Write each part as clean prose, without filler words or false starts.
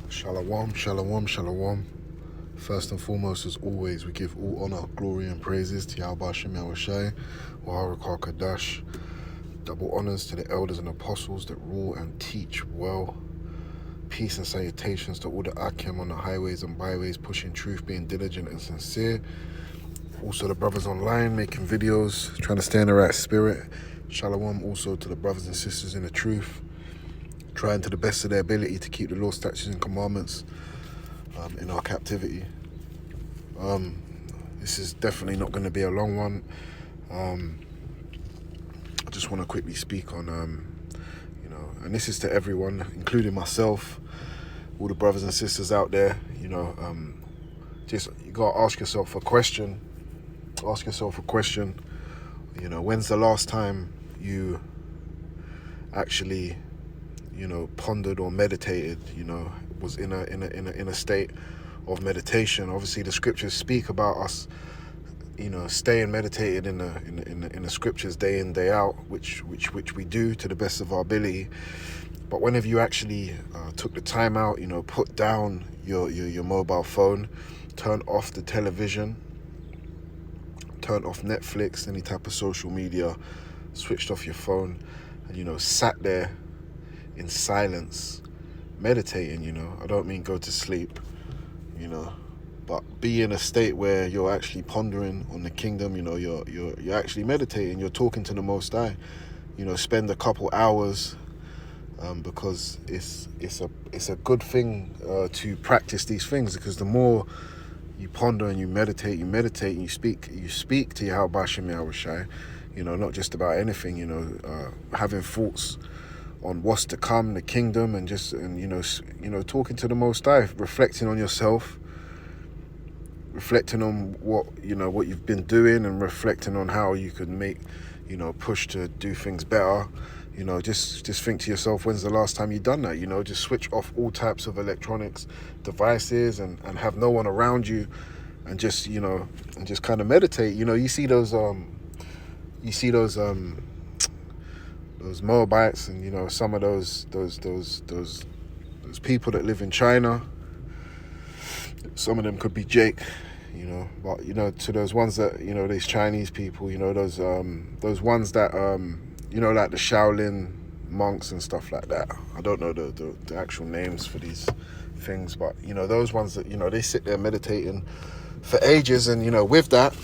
Shalom, shalom, shalom. First and foremost, as always, we give all honor, glory, and praises to Yahweh Shem Yahushai, Waharakah Kadash. Double honors to the elders and apostles that rule and teach well. Peace and salutations to all the Akim on the highways and byways, pushing truth, being diligent and sincere. Also the brothers online making videos, trying to stay in the right spirit. Shalom also to the brothers and sisters in the truth, trying to the best of their ability to keep the law, statutes, and commandments in our captivity. This is definitely not going to be a long one. I just want to quickly speak on, and this is to everyone, including myself, all the brothers and sisters out there. Just you gotta ask yourself a question. When's the last time you actually, pondered or meditated? Was in a state of meditation. Obviously, the scriptures speak about us, staying meditated in the scriptures day in, day out, which we do to the best of our ability. But whenever you actually took the time out, put down your mobile phone, turn off the television, turn off Netflix, any type of social media, switched off your phone, and sat there in silence, meditating. I don't mean go to sleep, but be in a state where you're actually pondering on the kingdom. You're actually meditating. You're talking to the Most High. Spend a couple hours, because it's a good thing to practice these things. Because the more you ponder and you meditate and you speak to Yahweh Shem Yahushai, not just about anything. Having thoughts on what's to come, the kingdom, and talking to the Most High, reflecting on yourself, reflecting on what you've been doing, and reflecting on how you could make, push to do things better. Just think to yourself, when's the last time you've done that? Just switch off all types of electronics devices and have no one around you, and just kind of meditate. You see those Moabites, and some of those people that live in China. Some of them could be Jake, but to those ones that these Chinese people, those ones that like the Shaolin monks and stuff like that. I don't know the actual names for these things, but those ones that they sit there meditating for ages, and with that,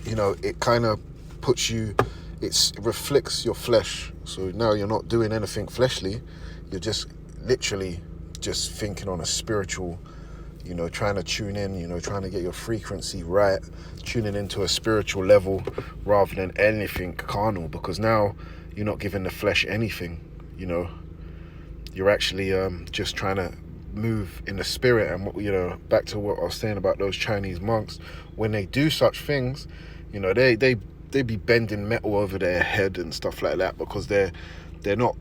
it kind of puts you. It reflects your flesh. So now you're not doing anything fleshly. You're just literally just thinking on a spiritual, trying to tune in, trying to get your frequency right, tuning into a spiritual level rather than anything carnal, because now you're not giving the flesh anything. You're actually just trying to move in the spirit. And back to what I was saying about those Chinese monks, when they do such things, they be bending metal over their head and stuff like that, because they're not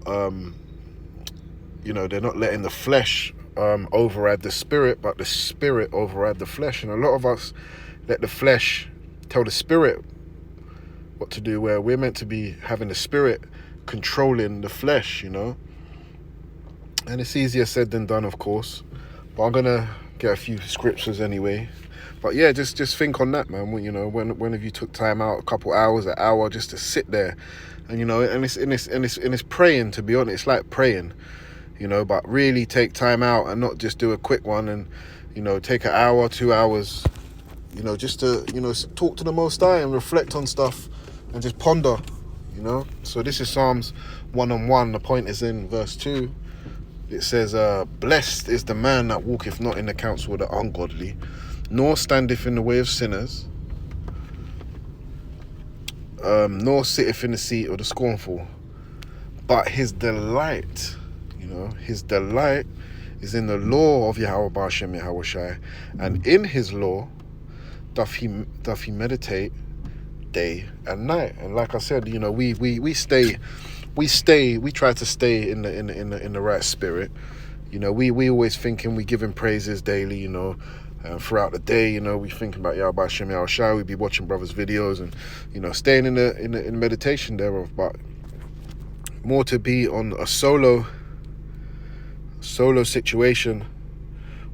they're not letting the flesh override the spirit, but the spirit override the flesh. And a lot of us let the flesh tell the spirit what to do, where we're meant to be having the spirit controlling the flesh. And it's easier said than done, of course, but I'm gonna get a few scriptures anyway. But yeah, just think on that, man. Whenever you took time out, a couple hours, an hour, just to sit there, and and it's praying. To be honest, it's like praying, but really take time out and not just do a quick one, and take an hour, 2 hours, just to talk to the Most High and reflect on stuff and just ponder, So this is Psalms 1:1. The point is in verse 2. It says, "Blessed is the man that walketh not in the counsel of the ungodly, nor standeth in the way of sinners, nor sitteth in the seat of the scornful. But his delight, his delight is in the law of Yahweh Shem Yahushai, and in his law doth he meditate day and night." And like I said, we try to stay in the right spirit. We always thinking, we giving praises daily, throughout the day, we thinking about Yahweh Shem Yahushai. We be watching brothers' videos and staying in the meditation thereof. But more to be on a solo situation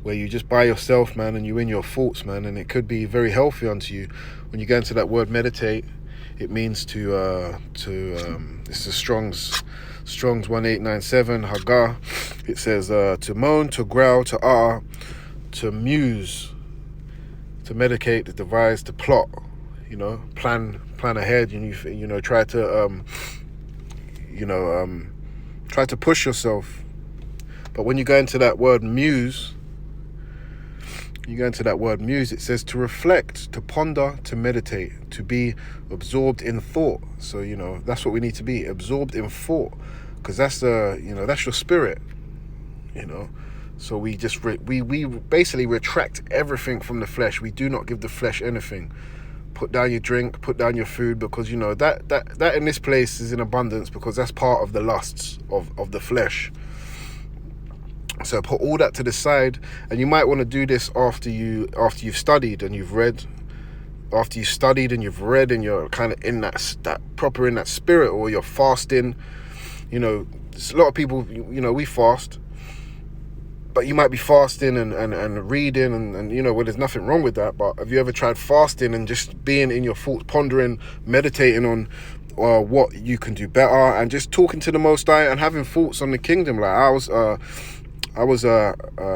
where you just by yourself, man, and you in your thoughts, man, and it could be very healthy unto you. When you go into that word meditate, it means this is Strong's 1897 Haggah. It says to moan, to growl, to to muse, to medicate, to devise, to plot, plan ahead, and try to try to push yourself. But when you go into that word muse, it says to reflect, to ponder, to meditate, to be absorbed in thought. So, that's what we need to be, absorbed in thought, because that's that's your spirit, So we just, we basically retract everything from the flesh. We do not give the flesh anything. Put down your drink, put down your food, because, that in this place is in abundance, because that's part of the lusts of the flesh. So put all that to the side, and you might want to do this after you've studied and you've read. After you've studied and you've read, and you're kind of in that proper in that spirit, or you're fasting. There's a lot of people, we fast, but you might be fasting and reading, and well, there's nothing wrong with that. But have you ever tried fasting and just being in your thoughts, pondering, meditating on what you can do better, and just talking to the Most High and having thoughts on the kingdom? Like I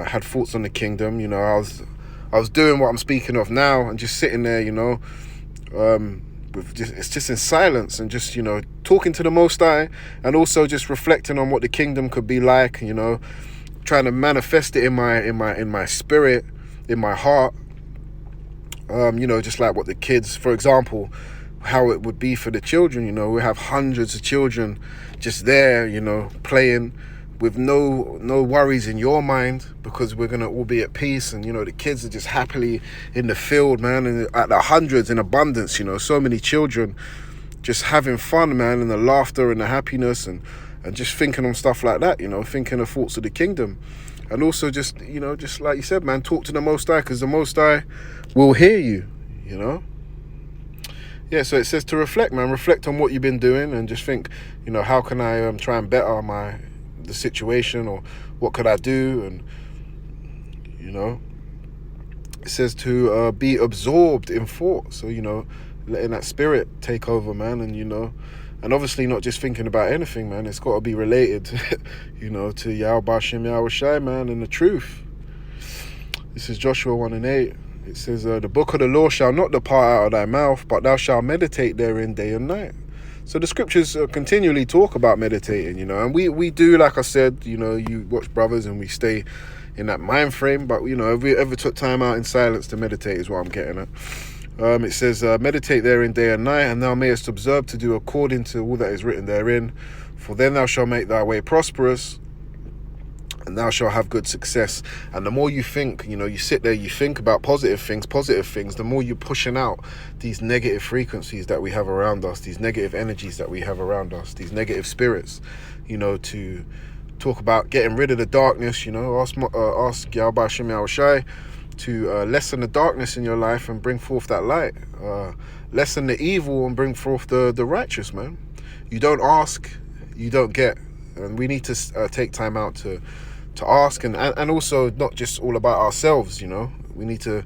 had thoughts on the kingdom. I was doing what I'm speaking of now, and just sitting there, it's just in silence, and just talking to the Most High, and also just reflecting on what the kingdom could be like. Trying to manifest it in my spirit, in my heart. Just like what the kids, for example, how it would be for the children. We have hundreds of children just there, playing, with no worries in your mind, because we're gonna all be at peace, and the kids are just happily in the field, man, and at the hundreds in abundance. So many children just having fun, man, and the laughter and the happiness, and just thinking on stuff like that, thinking of thoughts of the kingdom. And also just just like you said, man, talk to the Most High, because the Most High will hear you. Yeah, so it says to reflect, man. Reflect on what you've been doing, and just think, how can I try and better the situation, or what could I do? And it says to be absorbed in thought. So letting that spirit take over, man, and and obviously not just thinking about anything, man. It's got to be related, to Yahweh Bashem Yahweh Shai, man, and the truth. This is Joshua 1:8. It says, the book of the law shall not depart out of thy mouth, but thou shalt meditate therein day and night. So the scriptures continually talk about meditating, and we do, like I said, you watch Brothers, and we stay in that mind frame. But, if we ever took time out in silence to meditate, is what I'm getting at. It says, meditate therein day and night, and thou mayest observe to do according to all that is written therein. For then thou shalt make thy way prosperous, and thou shalt have good success. And the more you think, you sit there, you think about positive things, the more you're pushing out these negative frequencies that we have around us, these negative energies that we have around us, these negative spirits, to talk about getting rid of the darkness, ask Yahweh Bashem Yahweh Shai to lessen the darkness in your life and bring forth that light. Lessen the evil and bring forth the righteous, man. You don't ask, you don't get. And we need to take time out to ask, and also not just all about ourselves. We need to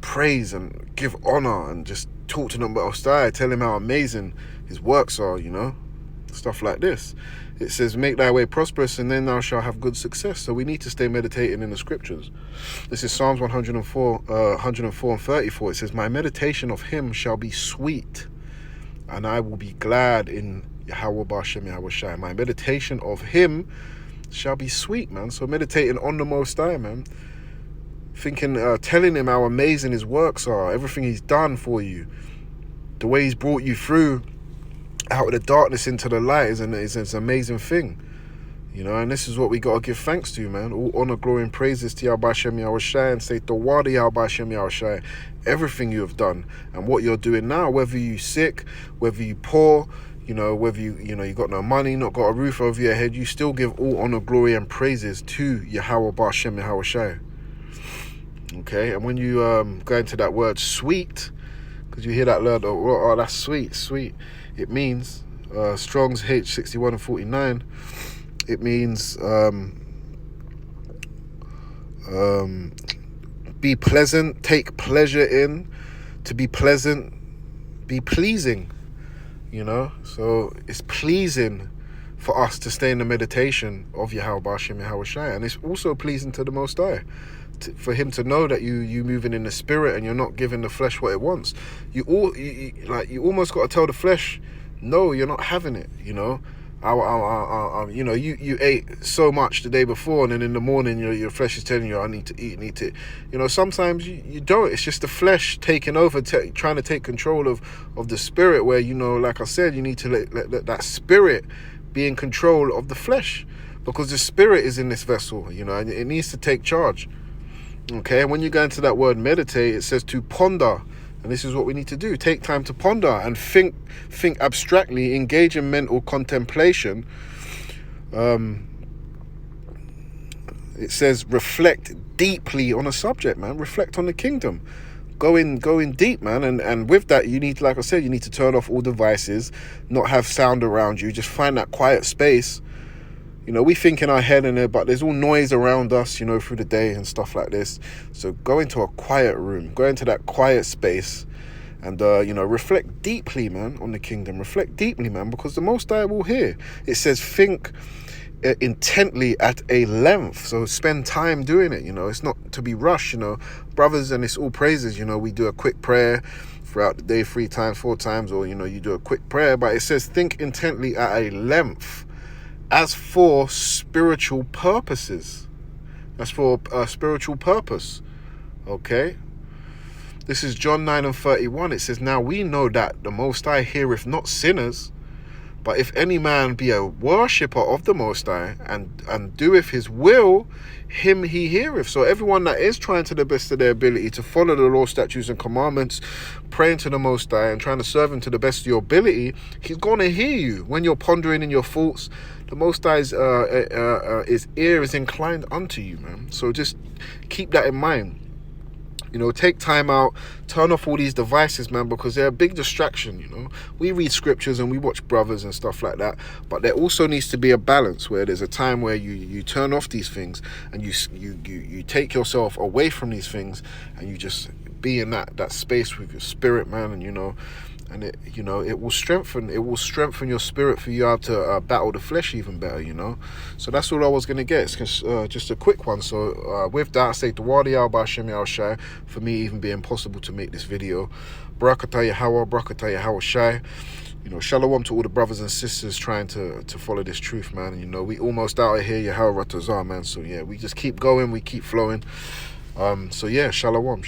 praise and give honor, and just talk to the Most High, tell him how amazing his works are, stuff like this. It says, make thy way prosperous, and then thou shalt have good success. So we need to stay meditating in the scriptures. This is Psalms 104 and 34. It says, my meditation of him shall be sweet, and I will be glad in Yahweh Bashem Yahweh Shai. My meditation of him shall be sweet, man. So meditating on the Most High, man. Thinking, telling him how amazing his works are, everything he's done for you, the way he's brought you through out of the darkness into the light is an amazing thing. And this is what we got to give thanks to, man. All honor, glory, and praises to Yahweh Bashem Yahweh Shai, and say, Tawada Yahweh Bashem Yahweh Shai. Everything you have done and what you're doing now, whether you sick, whether you poor, whether you got no money, not got a roof over your head, you still give all honor, glory, and praises to Yahweh Bashem Yahweh Shai. Okay, and when you go into that word sweet, because you hear that word, oh, that's sweet, it means Strong's H61 and 49. It means Be pleasant, take pleasure in. To be pleasant, be pleasing, you know. So it's pleasing for us to stay in the meditation of Yahweh B'Shem Yahweh Shai, and it's also pleasing to the Most High, for him to know that you moving in the spirit and you're not giving the flesh what it wants. You almost got to tell the flesh, no, you're not having it, you know. You know, you ate so much the day before, and then in the morning your flesh is telling you, I need to eat, you know. Sometimes you don't. It's just the flesh taking over, trying to take control of the spirit, where, you know, like I said, you need to let that spirit be in control of the flesh, because the spirit is in this vessel, you know, and it needs to take charge. Okay, and when you go into that word meditate, it says to ponder. And this is what we need to do. Take time to ponder and think abstractly, engage in mental contemplation. It says reflect deeply on a subject, man. Reflect on the kingdom. Go in deep, man. And with that, you need, like I said, you need to turn off all devices, not have sound around you. Just find that quiet space. You know, we think in our head and there, but there's all noise around us, you know, through the day and stuff like this. So go into a quiet room, go into that quiet space, and, you know, reflect deeply, man, on the kingdom. Reflect deeply, man, because the Most High will hear. It says think intently at a length. So spend time doing it, you know. It's not to be rushed, you know. Brothers, and it's all praises, you know, we do a quick prayer throughout the day 3 times, 4 times, or, you know, you do a quick prayer. But it says think intently at a length, as for spiritual purposes. That's for a spiritual purpose. Okay. This is John 9:31. It says, now we know that the Most High heareth not sinners, but if any man be a worshipper of the Most High, and doeth his will, him he heareth. So everyone that is trying to the best of their ability to follow the law, statutes, and commandments, praying to the Most High and trying to serve him to the best of your ability, he's going to hear you. When you're pondering in your thoughts, the Most High's his ear is inclined unto you, man. So just keep that in mind. You know, take time out, turn off all these devices, man, because they're a big distraction, you know. We read scriptures and we watch brothers and stuff like that, but there also needs to be a balance where there's a time where you turn off these things and you take yourself away from these things, and you just be in that space with your spirit, man, and, you know, and it, you know, it will strengthen your spirit for you to battle the flesh even better, you know. So that's all I was going to get. It's just a quick one. So with that, I say Tawadi Al B'Shem Yahweh Shai, for me even being possible to make this video. Barakatah Yahweh, Barakatah Yahweh Shai. You know, shalom to all the brothers and sisters trying to follow this truth, man. And, you know, we almost out of here, Yahweh Ratazah, man. So yeah, we just keep going, we keep flowing. So yeah, shalom.